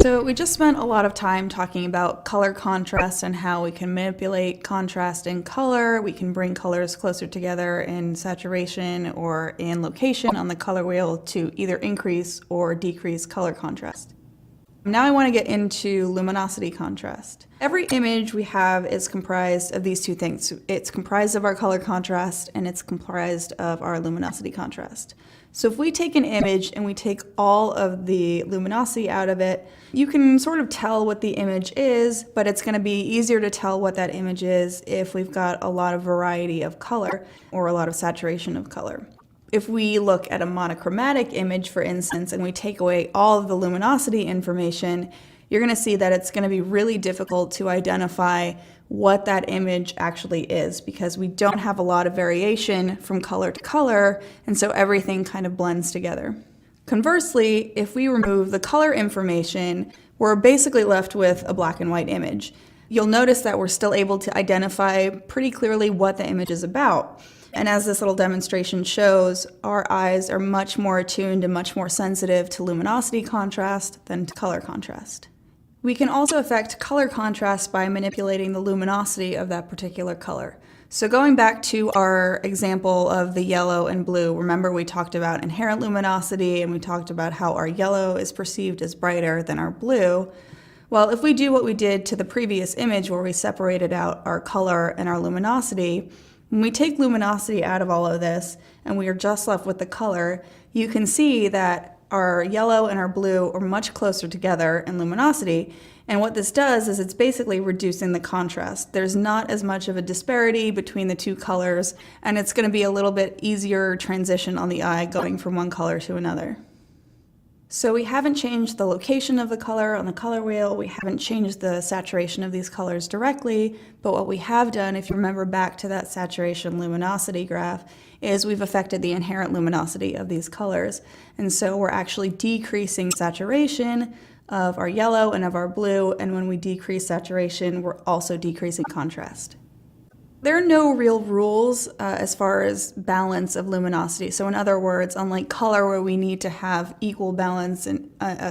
So we just spent a lot of time talking about color contrast and how we can manipulate contrast in color. We can bring colors closer together in saturation or in location on the color wheel to either increase or decrease color contrast. Now I want to get into luminosity contrast. Every image we have is comprised of these two things. It's comprised of our color contrast and it's comprised of our luminosity contrast. So if we take an image and we take all of the luminosity out of it, you can sort of tell what the image is, but it's going to be easier to tell what that image is if we've got a lot of variety of color or a lot of saturation of color. If we look at a monochromatic image, for instance, and we take away all of the luminosity information, you're going to see that it's going to be really difficult to identify what that image actually is because we don't have a lot of variation from color to color, and so everything kind of blends together. Conversely, if we remove the color information, we're basically left with a black and white image. You'll notice that we're still able to identify pretty clearly what the image is about. And as this little demonstration shows, our eyes are much more attuned and much more sensitive to luminosity contrast than to color contrast. We can also affect color contrast by manipulating the luminosity of that particular color. So going back to our example of the yellow and blue, remember we talked about inherent luminosity and we talked about how our yellow is perceived as brighter than our blue. Well, if we do what we did to the previous image where we separated out our color and our luminosity, when we take luminosity out of all of this and we are just left with the color, you can see that our yellow and our blue are much closer together in luminosity. And what this does is it's basically reducing the contrast. There's not as much of a disparity between the two colors, and it's going to be a little bit easier transition on the eye going from one color to another. So we haven't changed the location of the color on the color wheel, we haven't changed the saturation of these colors directly, but what we have done, if you remember back to that saturation luminosity graph, is we've affected the inherent luminosity of these colors. And so we're actually decreasing saturation of our yellow and of our blue, and when we decrease saturation, we're also decreasing contrast. There are no real rules as far as balance of luminosity. So in other words, unlike color where we need to have equal balance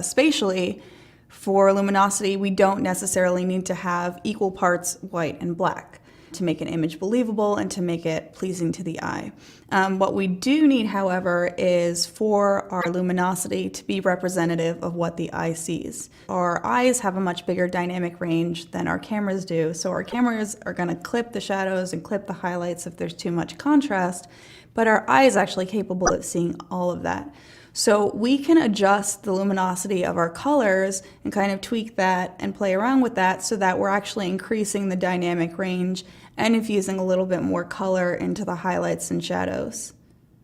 spatially, for luminosity we don't necessarily need to have equal parts white and black to make an image believable and to make it pleasing to the eye. What we do need, however, is for our luminosity to be representative of what the eye sees. Our eyes have a much bigger dynamic range than our cameras do, so our cameras are going to clip the shadows and clip the highlights if there's too much contrast, but our eye is actually capable of seeing all of that. So we can adjust the luminosity of our colors and kind of tweak that and play around with that so that we're actually increasing the dynamic range and infusing a little bit more color into the highlights and shadows.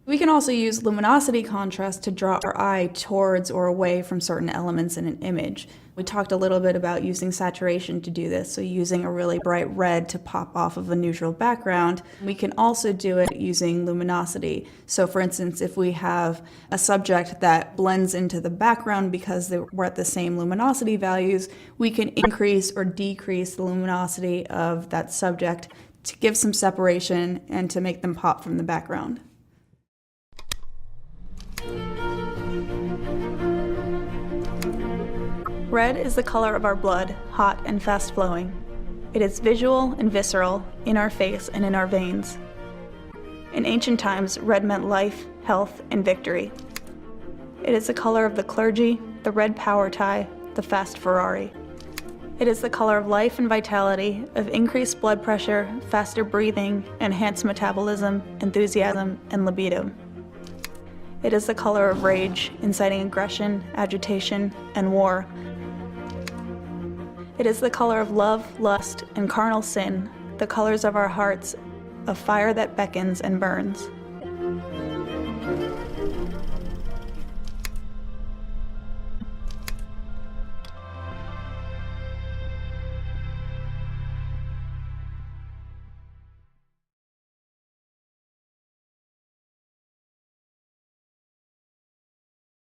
We can also use luminosity contrast to draw our eye towards or away from certain elements in an image. We talked a little bit about using saturation to do this, so using a really bright red to pop off of a neutral background. We can also do it using luminosity. So for instance, if we have a subject that blends into the background because we're at the same luminosity values, we can increase or decrease the luminosity of that subject to give some separation and to make them pop from the background. Red is the color of our blood, hot and fast-flowing. It is visual and visceral, in our face and in our veins. In ancient times, red meant life, health, and victory. It is the color of the clergy, the red power tie, the fast Ferrari. It is the color of life and vitality, of increased blood pressure, faster breathing, enhanced metabolism, enthusiasm, and libido. It is the color of rage, inciting aggression, agitation, and war. It is the color of love, lust, and carnal sin, the colors of our hearts, of fire that beckons and burns.